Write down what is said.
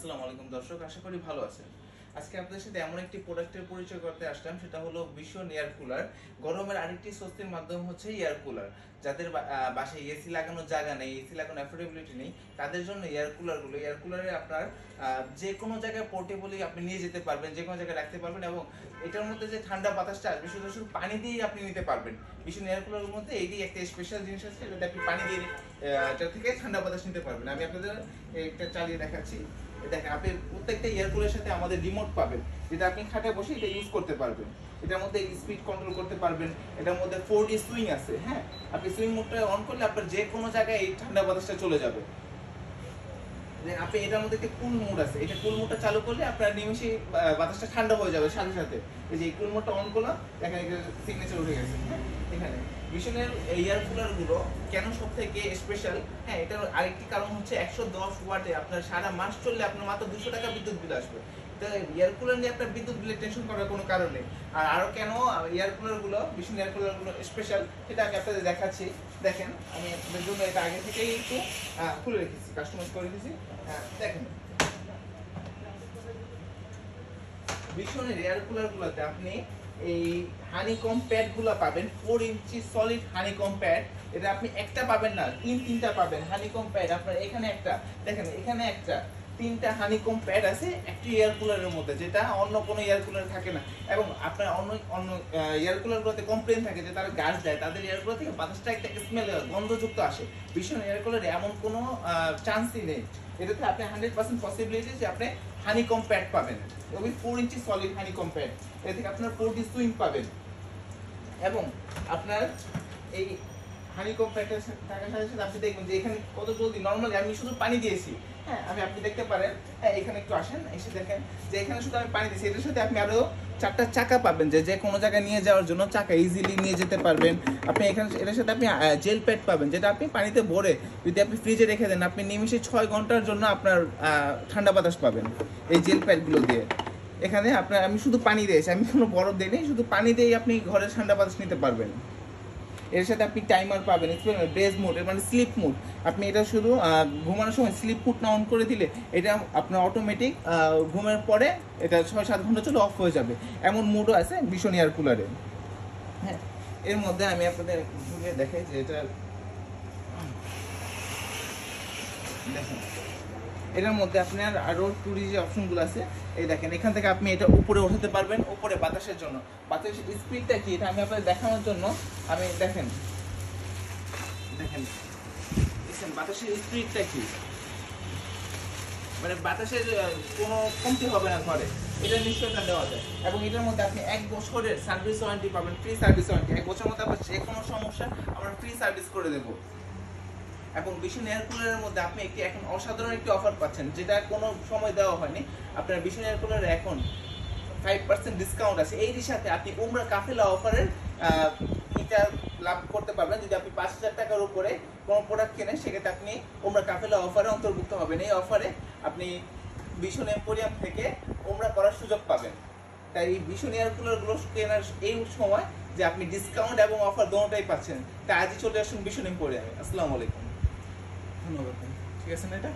আসসালামু আলাইকুম দর্শক, আশা করি ভালো আছেন। আজকে আপনাদের সাথে এমন একটি প্রোডাক্টের পরিচয় করতে আসলাম, সেটা হলো ভীষণ এয়ার কুলার। গরমের আরেকটি স্বস্তির মাধ্যম হচ্ছে এয়ার কুলার। যাদের বাসায় এসি লাগানোর জায়গা নেই, এসি লাগানোর অ্যাফোর্ডেবিলিটি নেই, তাদের জন্য এয়ার কুলারে আপনার যে কোনো জায়গায় পোর্টেবলি আপনি নিয়ে যেতে পারবেন, যে কোনো জায়গায় রাখতে পারবেন, এবং এটার মধ্যে যে ঠান্ডা বাতাসটা আসবে শুধু শুধু পানি দিয়েই আপনি নিতে পারবেন। ভীষণ এয়ার কুলারের মধ্যে এইটি একটা স্পেশাল জিনিস আছে, যেটা আপনি পানি দিয়ে এটা থেকে ঠান্ডা বাতাস নিতে পারবেন। আমি আপনাদের একটা চালিয়ে দেখাচ্ছি। দেখেন, আপনি প্রত্যেকটা এয়ার কুলারের সাথে আমাদের রিমোট পাবেন, যেটা আপনি খাটে বসে এটা ইউজ করতে পারবেন। এটার মধ্যে স্পিড কন্ট্রোল করতে পারবেন। এটার মধ্যে 4D সুইং আছে। হ্যাঁ, আপনি সুইং মোডটা অন করলে আপনার যে কোনো জায়গায় এই ঠান্ডা বাতাসটা চলে যাবে। আপনি এটার মধ্যে একটা কুল মোড আছে, এটা কুল মোডটা চালু করলে আপনার নিমেষে বাতাসটা ঠান্ডা হয়ে যাবে সাথে সাথে। এই যে কুল মোডটা অন করলাম, দেখেন এটা সিগনেচার উঠে গেছে। এখানে ভীষণের এয়ার কুলার গুলো কেন সব থেকে স্পেশাল? হ্যাঁ, এটার আরেকটি কারণ হচ্ছে 110 ওয়াটে আপনার সারা মাস চললে আপনার মাত্র 200 টাকা বিদ্যুৎ বিল আসবে। এয়ার কুলার নিয়ে আপনার বিদ্যুৎ বিলের টেনশন করার কোনো কারণ নেই। আর আরো কেন এয়ার কুলার গুলো, ভীষণ এয়ার কুলার গুলো স্পেশাল, সেটা আমি আপনাদের দেখাচ্ছি। দেখেন, আমি আপনাদের জন্য এটা আগে থেকেই একটু খুলে রেখেছি, কাস্টমাইজ করে রেখেছি। দেখেন, ভীষণের এয়ার কুলার গুলোতে আপনি এই হানিকম প্যাড গুলো পাবেন, 4 ইঞ্চি সলিড হানিকম প্যাড। এটা আপনি একটা পাবেন না, তিনটা পাবেন হানিকম প্যাড। আপনার এখানে একটা, দেখেন এখানে একটা, তিনটা হানিকম প্যাড আছে একটি এয়ার কুলারের মধ্যে, যেটা অন্য কোনো এয়ার কুলারে থাকে না। এবং আপনার অন্য অন্য এয়ার কুলারগুলোতে কমপ্লেন থাকে যে তারা গ্যাস দেয়, তাদের এয়ার কুলার থেকে বাতাসটা একটা স্মেল গন্ধযুক্ত আসে। ভীষণ এয়ার কুলারে এমন কোনো চান্সই নেই। এটাতে আপনি 100% পসিবিলিটি যে আপনি হানিকম প্যাড পাবেন, ওই 4 ইঞ্চি সলিড হানিকম প্যাড। এর থেকে আপনার 4D সুইং পাবেন। এবং আপনার এই হানিকম প্যাডের থাকার সাথে সাথে আপনি দেখবেন যে এখানে কত জলদি, নর্মালি আমি শুধু পানি দিয়েছি। হ্যাঁ, আপনি দেখতে পারেন। হ্যাঁ, এখানে একটু আসেন, এসে দেখেন যে এখানে শুধু আমি পানি দিয়েছি। এটার সাথে আপনি আরো 4টা চাকা পাবেন, যে কোনো জায়গায় নিয়ে যাওয়ার জন্য চাকা ইজিলি নিয়ে যেতে পারবেন। আপনি এখানে এটার সাথে আপনি জেল প্যাড পাবেন, যেটা আপনি পানিতে ভরে যদি আপনি ফ্রিজে রেখে দেন, আপনি নিমিশে 6 ঘন্টার জন্য আপনার ঠান্ডা বাতাস পাবেন এই জেল প্যাডগুলো দিয়ে। এখানে আপনার আমি শুধু পানি দিয়েছি, আমি কোনো বরফ দিইনি, শুধু পানি দিয়েই আপনি ঘরের ঠান্ডা বাতাস নিতে পারবেন। এর সাথে আপনি টাইমার পাবেন, ব্রেজ মোড, মানে স্লিপ মোড। আপনি এটা শুধু ঘুমানোর সময় স্লিপ মোডটা অন করে দিলে এটা আপনার অটোমেটিক ঘুমের পরে এটা 6-7 ঘন্টা চলে অফ হয়ে যাবে। এমন মোডও আছে ভীষণ এয়ার কুলারে। হ্যাঁ, এর মধ্যে আমি আপনাদের ঘুরিয়ে দেখাই যে এটা দেখেন, এটার মধ্যে আপনার আরো টুরি যে অপশনগুলো আছে, এই দেখেন এখান থেকে আপনি এটা উপরে উঠাতে পারবেন। উপরে বাতাসের জন্য, বাতাসের স্পিডটা কি এটা আমি আপনাদের দেখানোর জন্য আমি দেখেন বাতাসের স্পিডটা কি, মানে বাতাসের কোনো কমতি হবে না ঘরে, এটা নিশ্চয়তা দেওয়া যায়। এবং এটার মধ্যে আপনি 1 বছরের সার্ভিস ওয়ারেন্টি পাবেন, ফ্রি সার্ভিস ওয়ারেন্টি। 1 বছরের মধ্যে আপনার যে কোনো সমস্যা আমরা ফ্রি সার্ভিস করে দেবো। এবং ভীষণ এয়ার কুলারের মধ্যে আপনি এখন অসাধারণ একটি অফার পাচ্ছেন, যেটা কোনো সময় দেওয়া হয়নি। আপনার ভীষণ এয়ার কুলারে এখন 5% ডিসকাউন্ট আছে। এর সাথে আপনি উমরা কাফেলা অফারের এটা লাভ করতে পারবেন। যদি আপনি 5,000 টাকার উপরে কোনো প্রোডাক্ট কেনেন, সেক্ষেত্রে আপনি উমরা কাফেলা অফারে অন্তর্ভুক্ত হবেন। এই অফারে আপনি ভীষণ এম্পোরিয়াম থেকে উমরা করার সুযোগ পাবেন। তাই এই ভীষণ এয়ার কুলারগুলো কেনার এই সময় যে আপনি ডিসকাউন্ট এবং অফার দুটোটাই পাচ্ছেন, তাই আজই চলে আসুন ভীষণ এম্পোরিয়ামে। আসসালামু আলাইকুম, ধন্যবাদ। ঠিক আছে না এটা?